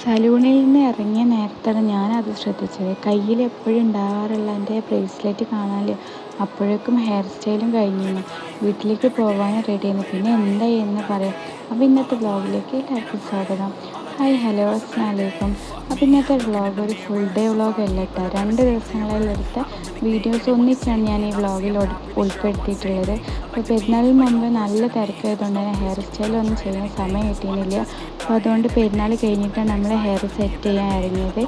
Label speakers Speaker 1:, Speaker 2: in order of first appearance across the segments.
Speaker 1: സലൂണിൽ നിന്ന് ഇറങ്ങിയ നേരത്താണ് ഞാനത് ശ്രദ്ധിച്ചത്. കയ്യിൽ എപ്പോഴും ഉണ്ടാകാറുള്ള എൻ്റെ ബ്രേസ്ലെറ്റ് കാണാൻ അപ്പോഴേക്കും ഹെയർ സ്റ്റൈലും കഴിഞ്ഞിരുന്നു. വീട്ടിലേക്ക് പോകാനും റെഡിയായിരുന്നു. പിന്നെ എന്താ എന്ന് പറയാം. അപ്പോൾ ഇന്നത്തെ വ്ളോഗിലേക്ക് എല്ലാവർക്കും സ്വാഗതം. ഹായ് ഹലോ അസ്സലാമു അലൈക്കും. അപ്പോൾ ഇന്നത്തെ വ്ളോഗ് ഒരു ഫുൾ ഡേ വ്ളോഗ് അല്ല കേട്ടോ. 2 ദിവസങ്ങളിൽ എടുത്ത വീഡിയോസ് ഒന്നിച്ചാണ് ഞാൻ ഈ വ്ളോഗിൽ ഉൾപ്പെടുത്തിയിട്ടുള്ളത്. അപ്പോൾ പെരുന്നാളിന് മുമ്പ് നല്ല തിരക്കായതുകൊണ്ട് തന്നെ ഹെയർ സ്റ്റൈലൊന്നും ചെയ്യാൻ സമയം കിട്ടിയിരുന്നില്ല. അപ്പോൾ അതുകൊണ്ട് പെരുന്നാൾ കഴിഞ്ഞിട്ടാണ് നമ്മൾ ഹെയർ സെറ്റ് ചെയ്യാൻ ഇറങ്ങിയത്.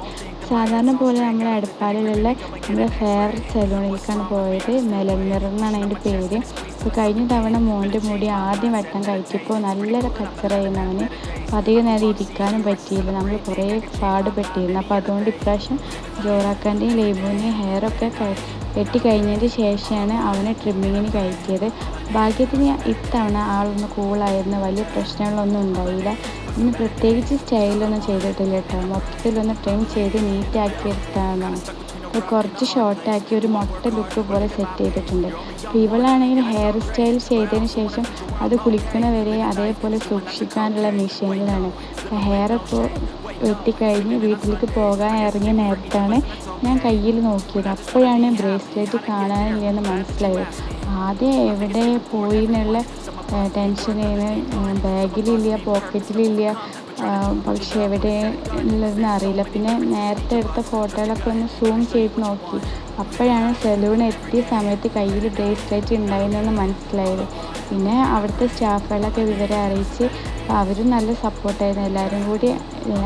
Speaker 1: സാധാരണ പോലെ നമ്മൾ എടപ്പാളിലുള്ള നമ്മുടെ ഹെയർ സലൂണിലേക്കാണ് പോയത്. മെലമിറർ എന്നാണ് അതിൻ്റെ പേര്. അപ്പോൾ കഴിഞ്ഞ തവണ മോൻ്റെ മുടി ആദ്യം വെട്ടാൻ കഴിച്ചപ്പോൾ നല്ലൊരു കച്ചറായിരുന്നു അവന്. അപ്പോൾ അധികം നേരം ഇരിക്കാനും പറ്റിയില്ല. നമ്മൾ കുറേ പാടുപെട്ടിരുന്നു. അപ്പോൾ അതുകൊണ്ട് ഇപ്രാവശ്യം ജോറാക്കാൻ്റെയും ലൈബുവിൻ്റെയും ഹെയറൊക്കെ വെട്ടി കഴിഞ്ഞതിന് ശേഷമാണ് അവനെ ട്രിമ്മിങ്ങിന് കയറ്റിയത്. ഭാഗ്യത്തിന് ഇത്തവണ ആളൊന്ന് കൂളായിരുന്നു. വലിയ പ്രശ്നങ്ങളൊന്നും ഉണ്ടായില്ല. ഇന്ന് പ്രത്യേകിച്ച് സ്റ്റൈലൊന്നും ചെയ്തിട്ടില്ല കേട്ടോ. മൊത്തത്തിലൊന്ന് ട്രിം ചെയ്ത് നീറ്റാക്കി എടുത്താണ്. അപ്പോൾ കുറച്ച് ഷോർട്ടാക്കി ഒരു മൊട്ട ലുക്ക് പോലെ സെറ്റ് ചെയ്തിട്ടുണ്ട്. അപ്പോൾ ഇവളാണെങ്കിൽ ഹെയർ സ്റ്റൈൽ ചെയ്തതിന് ശേഷം അത് കുളിക്കുന്നവരെ അതേപോലെ സൂക്ഷിക്കാനുള്ള മെഷീനിലാണ്. അപ്പോൾ ഹെയറൊക്കെ വെട്ടിക്കഴിഞ്ഞ് വീട്ടിലേക്ക് പോകാൻ ഇറങ്ങിയ നേരത്താണ് ഞാൻ കയ്യിൽ നോക്കിയത്. അപ്പോഴാണ് ബ്രേസ്ലെറ്റ് കാണാനില്ലെന്ന് മനസ്സിലായത്. ആദ്യം എവിടെ പോയി എന്നുള്ള ടെൻഷനാണ്. ബാഗിലില്ല, പോക്കറ്റിലില്ല, പക്ഷേ എവിടെ ഉള്ളതെന്ന് അറിയില്ല. പിന്നെ നേരത്തെ എടുത്ത ഫോട്ടോകളൊക്കെ ഒന്ന് സൂം ചെയ്ത് നോക്കി. അപ്പോഴാണ് സലൂൺ എത്തിയ സമയത്ത് കയ്യിൽ ബ്രേസ്ലെറ്റ് ഉണ്ടായിരുന്നെന്ന് മനസ്സിലായത്. പിന്നെ അവിടുത്തെ സ്റ്റാഫുകളൊക്കെ വിവരം അറിയിച്ച് അവരും നല്ല സപ്പോർട്ടായിരുന്നു. എല്ലാവരും കൂടി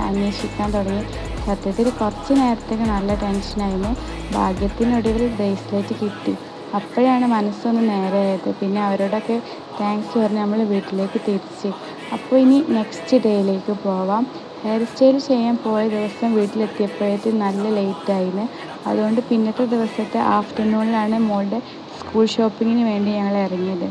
Speaker 1: അന്വേഷിക്കാൻ തുടങ്ങി. സത്യത്തിൽ കുറച്ച് നേരത്തേക്ക് നല്ല ടെൻഷനായിരുന്നു. ഭാഗ്യത്തിനൊടുവിൽ ബ്രേസ്ലെറ്റ് കിട്ടി. അപ്പോഴാണ് മനസ്സൊന്ന് നേരെയായത്. പിന്നെ അവരോടൊക്കെ താങ്ക്സ് പറഞ്ഞ് നമ്മൾ വീട്ടിലേക്ക് തിരിച്ച്. അപ്പോൾ ഇനി നെക്സ്റ്റ് ഡേയിലേക്ക് പോവാം. ഹെയർ സ്റ്റൈൽ ചെയ്യാൻ പോയ ദിവസം വീട്ടിലെത്തിയപ്പോഴത്തേക്കും നല്ല ലേറ്റായിരുന്നു. അതുകൊണ്ട് പിന്നത്തെ ദിവസത്തെ ആഫ്റ്റർനൂണിലാണ് മോളുടെ സ്കൂൾ ഷോപ്പിങ്ങിന് വേണ്ടി ഞങ്ങൾ ഇറങ്ങിയത്.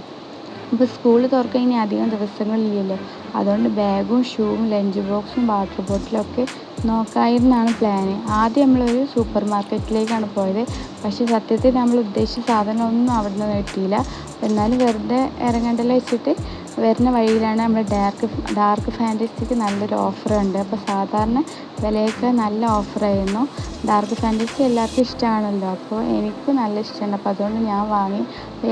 Speaker 1: അപ്പോൾ സ്കൂൾ തുറക്കാൻ ഇനി അധികം ദിവസങ്ങളില്ലല്ലോ. അതുകൊണ്ട് ബാഗും ഷൂവും ലഞ്ച് ബോക്സും വാട്ടർ ബോട്ടിലൊക്കെ നോക്കാമെന്നാണ് പ്ലാന്. ആദ്യം നമ്മളൊരു സൂപ്പർ മാർക്കറ്റിലേക്കാണ് പോയത്. പക്ഷേ സത്യത്തിൽ നമ്മൾ ഉദ്ദേശിച്ച സാധനമൊന്നും അവിടെ നിന്ന് കിട്ടിയില്ല. എന്നാലും വെറുതെ ഇറങ്ങണ്ടല്ലോ വെച്ചിട്ട് വരുന്ന വഴിയിലാണ് നമ്മൾ ഡാർക്ക് ഫാൻറ്റസിക്ക് നല്ലൊരു ഓഫറുണ്ട്. അപ്പോൾ സാധാരണ വിലയൊക്കെ നല്ല ഓഫറായിരുന്നു. ഡാർക്ക് ഫാൻറ്റസി എല്ലാവർക്കും ഇഷ്ടമാണല്ലോ. അപ്പോൾ എനിക്ക് നല്ല ഇഷ്ടമാണ്. അപ്പോൾ അതുകൊണ്ട് ഞാൻ വാങ്ങി.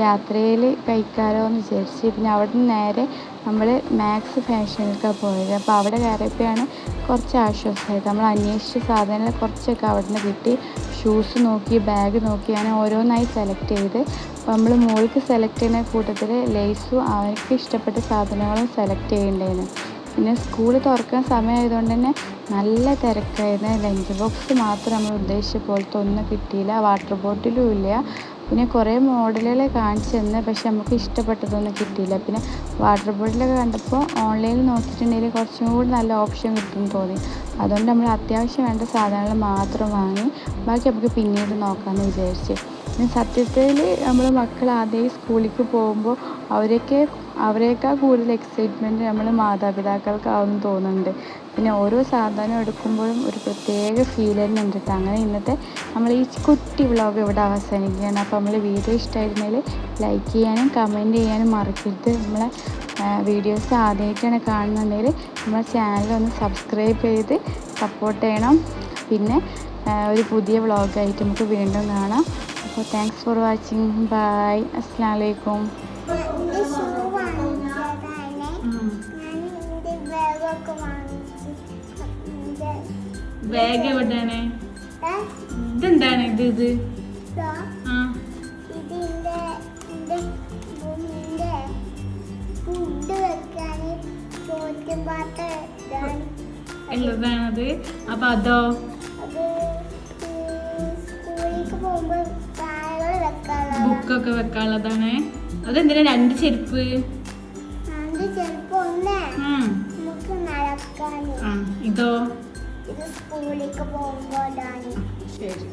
Speaker 1: യാത്രയിൽ കഴിക്കാമല്ലോ എന്ന് വിചാരിച്ച്. പിന്നെ അവിടെ നിന്ന് നേരെ നമ്മൾ മാക്സ് ഫാഷനിലേക്കാണ് പോയത്. അപ്പോൾ അവിടെ കയറിയപ്പോഴാണ് കുറച്ച് ആശ്വാസമായത്. നമ്മൾ അന്വേഷിച്ച സാധനങ്ങൾ കുറച്ചൊക്കെ അവിടെ നിന്ന് കിട്ടി. ഷൂസ് നോക്കി, ബാഗ് നോക്കി, ഞാൻ ഓരോന്നായി സെലക്ട് ചെയ്ത്. അപ്പോൾ നമ്മൾ മോൾക്ക് സെലക്ട് ചെയ്യുന്ന കൂട്ടത്തിൽ ലേസും അവർക്ക് ഇഷ്ടപ്പെട്ട സാധനങ്ങളും സെലക്ട് ചെയ്യേണ്ടതിന്. പിന്നെ സ്കൂൾ തുറക്കാൻ സമയമായതുകൊണ്ട് തന്നെ നല്ല തിരക്കായിരുന്നു. ലഞ്ച് ബോക്സ് മാത്രം നമ്മൾ ഉദ്ദേശിച്ച പോലത്തെ ഒന്നും കിട്ടിയില്ല. വാട്ടർ ബോട്ടിലും ഇല്ല. പിന്നെ കുറേ മോഡലുകൾ കാണിച്ചു തന്നു. പക്ഷെ നമുക്ക് ഇഷ്ടപ്പെട്ടതൊന്നും കിട്ടിയില്ല. പിന്നെ വാട്ടർ ബോട്ടിലൊക്കെ കണ്ടപ്പോൾ ഓൺലൈനിൽ നോക്കിയിട്ടുണ്ടെങ്കിൽ കുറച്ചും കൂടി നല്ല ഓപ്ഷൻ കിട്ടുമെന്ന് തോന്നി. അതുകൊണ്ട് നമ്മൾ അത്യാവശ്യം വേണ്ട സാധനങ്ങൾ മാത്രം വാങ്ങി. ബാക്കി നമുക്ക് പിന്നീട് നോക്കാമെന്ന് വിചാരിച്ചു. പിന്നെ സത്യത്തിൽ നമ്മൾ മക്കൾ ആദ്യമായി സ്കൂളിലേക്ക് പോകുമ്പോൾ അവരേക്കാൾ കൂടുതൽ എക്സൈറ്റ്മെൻറ്റ് നമ്മൾ മാതാപിതാക്കൾക്കാവുമെന്ന് തോന്നുന്നുണ്ട്. പിന്നെ ഓരോ സാധനം എടുക്കുമ്പോഴും ഒരു പ്രത്യേക ഫീൽ തന്നെ ഉണ്ട് കേട്ടോ. അങ്ങനെ ഇന്നത്തെ നമ്മൾ ഈ കുട്ടി വ്ളോഗ് ഇവിടെ അവസാനിക്കുകയാണ്. അപ്പോൾ നമ്മൾ വീഡിയോ ഇഷ്ടമായിരുന്നെങ്കിൽ ലൈക്ക് ചെയ്യാനും കമൻറ്റ് ചെയ്യാനും മറക്കരുത്. നമ്മളെ വീഡിയോസ് ആദ്യമായിട്ടാണ് കാണുന്നുണ്ടെങ്കിൽ നമ്മളെ ചാനലൊന്ന് സബ്സ്ക്രൈബ് ചെയ്ത് സപ്പോർട്ട് ചെയ്യണം. പിന്നെ ഒരു പുതിയ വ്ളോഗായിട്ട് നമുക്ക് വീണ്ടും കാണാം. അപ്പോൾ താങ്ക്സ് ഫോർ വാച്ചിങ്. ബൈ. അസ്സലാമു അലൈക്കും. ബാഗ് എവിടെയാണ്? ഇതെന്താണ് ഇത്? ഉള്ളതാണത്. അപ്പൊ അതോ ബുക്കൊക്കെ വെക്കാനുള്ളതാണ്. അതെന്തിനാ 2 ചെരുപ്പ്? ഇതോ? ഇത് സ്കൂളിലേക്ക് പോകുമ്പോഴാണ്. ശരി.